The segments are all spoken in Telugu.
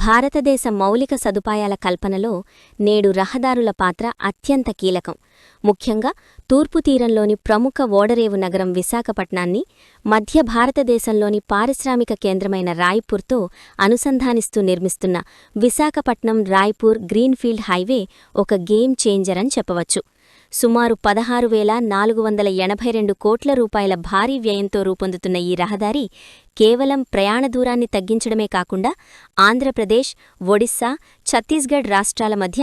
భారతదేశ మౌలిక సదుపాయాల కల్పనలో నేడు రహదారుల పాత్ర అత్యంత కీలకం. ముఖ్యంగా తూర్పు తీరంలోని ప్రముఖ ఓడరేవు నగరం విశాఖపట్నాన్ని మధ్య భారతదేశంలోని పారిశ్రామిక కేంద్రమైన రాయ్పూర్తో అనుసంధానిస్తూ నిర్మిస్తున్న విశాఖపట్నం రాయ్పూర్ గ్రీన్ఫీల్డ్ హైవే ఒక గేమ్ చేంజర్ అని చెప్పవచ్చు. సుమారు 16,482 కోట్ల రూపాయల భారీ వ్యయంతో రూపొందుతున్న ఈ రహదారి కేవలం ప్రయాణ దూరాన్ని తగ్గించడమే కాకుండా ఆంధ్రప్రదేశ్, ఒడిశా, ఛత్తీస్గఢ్ రాష్ట్రాల మధ్య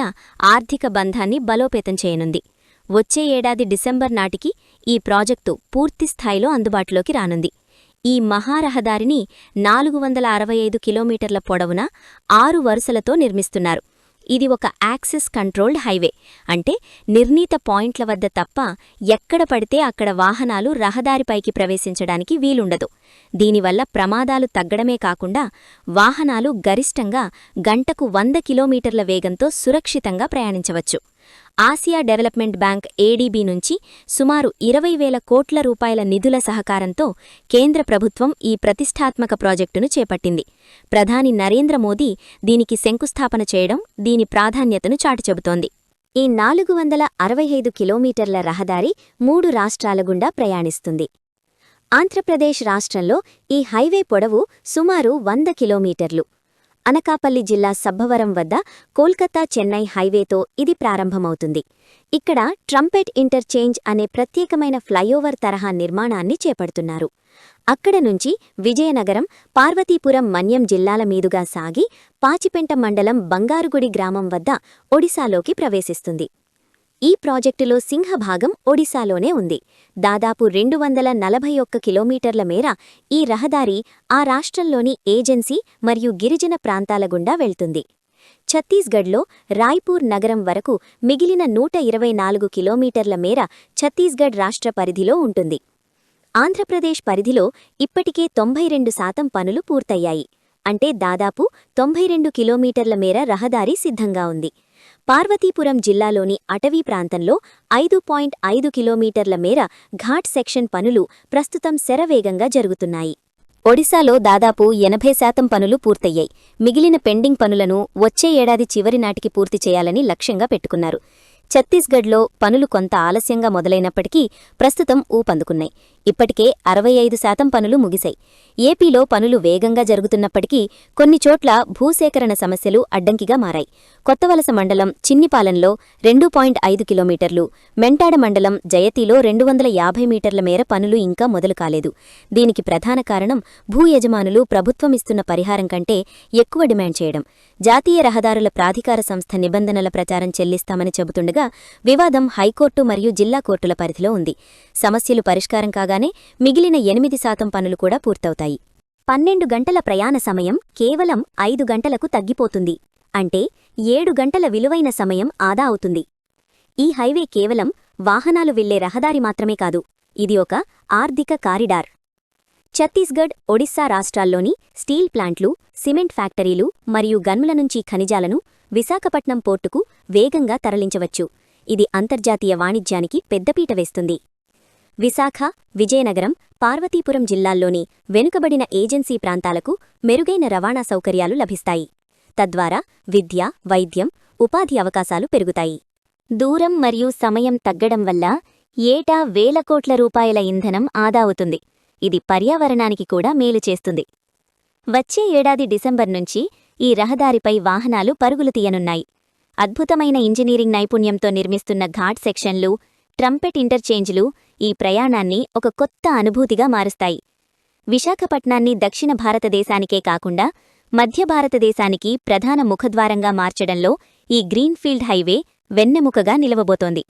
ఆర్థిక బంధాన్ని బలోపేతం చేయనుంది. వచ్చే ఏడాది డిసెంబర్ నాటికి ఈ ప్రాజెక్టు పూర్తిస్థాయిలో అందుబాటులోకి రానుంది. ఈ మహారహదారిని 465 కిలోమీటర్ల పొడవున 6 వరుసలతో నిర్మిస్తున్నారు. ఇది ఒక యాక్సెస్ కంట్రోల్డ్ హైవే, అంటే నిర్ణీత పాయింట్ల వద్ద తప్ప ఎక్కడ పడితే అక్కడ వాహనాలు రహదారిపైకి ప్రవేశించడానికి వీలుండదు. దీనివల్ల ప్రమాదాలు తగ్గడమే కాకుండా వాహనాలు గరిష్టంగా గంటకు 100 కిలోమీటర్ల వేగంతో సురక్షితంగా ప్రయాణించవచ్చు. ఆసియా డెవలప్మెంట్ బ్యాంక్ ఏడీబీ నుంచి సుమారు 20,000 కోట్ల రూపాయల నిధుల సహకారంతో కేంద్ర ప్రభుత్వం ఈ ప్రతిష్టాత్మక ప్రాజెక్టును చేపట్టింది. ప్రధాని నరేంద్ర మోదీ దీనికి శంకుస్థాపన చేయడం దీని ప్రాధాన్యతను చాటిచెబుతోంది. ఈ 465 కిలోమీటర్ల రహదారి 3 రాష్ట్రాల గుండా ప్రయాణిస్తుంది. ఆంధ్రప్రదేశ్ రాష్ట్రంలో ఈ హైవే పొడవు సుమారు 100 కిలోమీటర్లు. అనకాపల్లి జిల్లా సబ్బవరం వద్ద కోల్కతా చెన్నై హైవేతో ఇది ప్రారంభమవుతుంది. ఇక్కడ ట్రంపెట్ ఇంటర్చేంజ్ అనే ప్రత్యేకమైన ఫ్లైఓవర్ తరహా నిర్మాణాన్ని చేపడుతున్నారు. అక్కడ నుంచి విజయనగరం, పార్వతీపురం, మన్యం జిల్లాల మీదుగా సాగి పాచిపెంట మండలం బంగారుగుడి గ్రామం వద్ద ఒడిశాలోకి ప్రవేశిస్తుంది. ఈ ప్రాజెక్టులో సింహభాగం ఒడిశాలోనే ఉంది. దాదాపు 241 కిలోమీటర్ల మేర ఈ రహదారి ఆ రాష్ట్రంలోని ఏజెన్సీ మరియు గిరిజన ప్రాంతాల గుండా వెళ్తుంది. ఛత్తీస్గఢ్లో రాయ్పూర్ నగరం వరకు మిగిలిన 124 కిలోమీటర్ల మేర ఛత్తీస్గఢ్ రాష్ట్ర పరిధిలో ఉంటుంది. ఆంధ్రప్రదేశ్ పరిధిలో ఇప్పటికే 92% పనులు పూర్తయ్యాయి. అంటే దాదాపు 92 కిలోమీటర్ల మేర రహదారి సిద్ధంగా ఉంది. పార్వతీపురం జిల్లాలోని అటవీ ప్రాంతంలో 5.5 కిలోమీటర్ల మేర ఘాట్ సెక్షన్ పనులు ప్రస్తుతం శరవేగంగా జరుగుతున్నాయి. ఒడిశాలో దాదాపు 80% పనులు పూర్తయ్యాయి. మిగిలిన పెండింగ్ పనులను వచ్చే ఏడాది చివరి నాటికి పూర్తి చేయాలని లక్ష్యంగా పెట్టుకున్నారు. ఛత్తీస్గఢ్లో పనులు కొంత ఆలస్యంగా మొదలైనప్పటికీ ప్రస్తుతం ఊపందుకున్నాయి. ఇప్పటికే 65% పనులు ముగిశాయి. ఏపీలో పనులు వేగంగా జరుగుతున్నప్పటికీ కొన్ని చోట్ల భూసేకరణ సమస్యలు అడ్డంకిగా మారాయి. కొత్తవలస మండలం చిన్నిపాలెంలో 2.5 కిలోమీటర్లు, మెంటాడ మండలం జయతిలో 250 మీటర్ల మేర పనులు ఇంకా మొదలు కాలేదు. దీనికి ప్రధాన కారణం భూ యజమానులు ప్రభుత్వమిస్తున్న పరిహారం కంటే ఎక్కువ డిమాండ్ చేయడం. జాతీయ రహదారుల ప్రాధికార సంస్థ నిబంధనల ప్రచారం చెల్లిస్తామని చెబుతుండగా వివాదం హైకోర్టు మరియు జిల్లా కోర్టుల పరిధిలో ఉంది. సమస్యలు పరిష్కారం కాగానే మిగిలిన 8% పనులు కూడా పూర్తవుతాయి. 12 గంటల ప్రయాణ సమయం కేవలం 5 గంటలకు తగ్గిపోతుంది. అంటే 7 గంటల విలువైన సమయం ఆదా అవుతుంది. ఈ హైవే కేవలం వాహనాలు వెళ్లే రహదారి మాత్రమే కాదు, ఇది ఒక ఆర్థిక కారిడార్. ఛత్తీస్గఢ్, ఒడిశా రాష్ట్రాల్లోని స్టీల్ ప్లాంట్లు, సిమెంట్ ఫ్యాక్టరీలు మరియు గనుల నుంచి ఖనిజాలను విశాఖపట్నం పోర్టుకు వేగంగా తరలించవచ్చు. ఇది అంతర్జాతీయ వాణిజ్యానికి పెద్దపీట వేస్తుంది. విశాఖ, విజయనగరం, పార్వతీపురం జిల్లాల్లోని వెనుకబడిన ఏజెన్సీ ప్రాంతాలకు మెరుగైన రవాణా సౌకర్యాలు లభిస్తాయి. తద్వారా విద్య, వైద్యం, ఉపాధి అవకాశాలు పెరుగుతాయి. దూరం మరియు సమయం తగ్గడం వల్ల ఏటా వేల కోట్ల రూపాయల ఇంధనం ఆదా అవుతుంది. ఇది పర్యావరణానికి కూడా మేలు చేస్తుంది. వచ్చే ఏడాది డిసెంబర్ నుంచి ఈ రహదారిపై వాహనాలు పరుగులు తీయనున్నాయి. అద్భుతమైన ఇంజనీరింగ్ నైపుణ్యంతో నిర్మిస్తున్న ఘాట్ సెక్షన్లు, ట్రంపెట్ ఇంటర్చేంజ్లు ఈ ప్రయాణాన్ని ఒక కొత్త అనుభూతిగా మారుస్తాయి. విశాఖపట్నాన్ని దక్షిణ భారతదేశానికే కాకుండా మధ్య భారతదేశానికి ప్రధాన ముఖద్వారంగా మార్చడంలో ఈ గ్రీన్ఫీల్డ్ హైవే వెన్నెముకగా నిలవబోతోంది.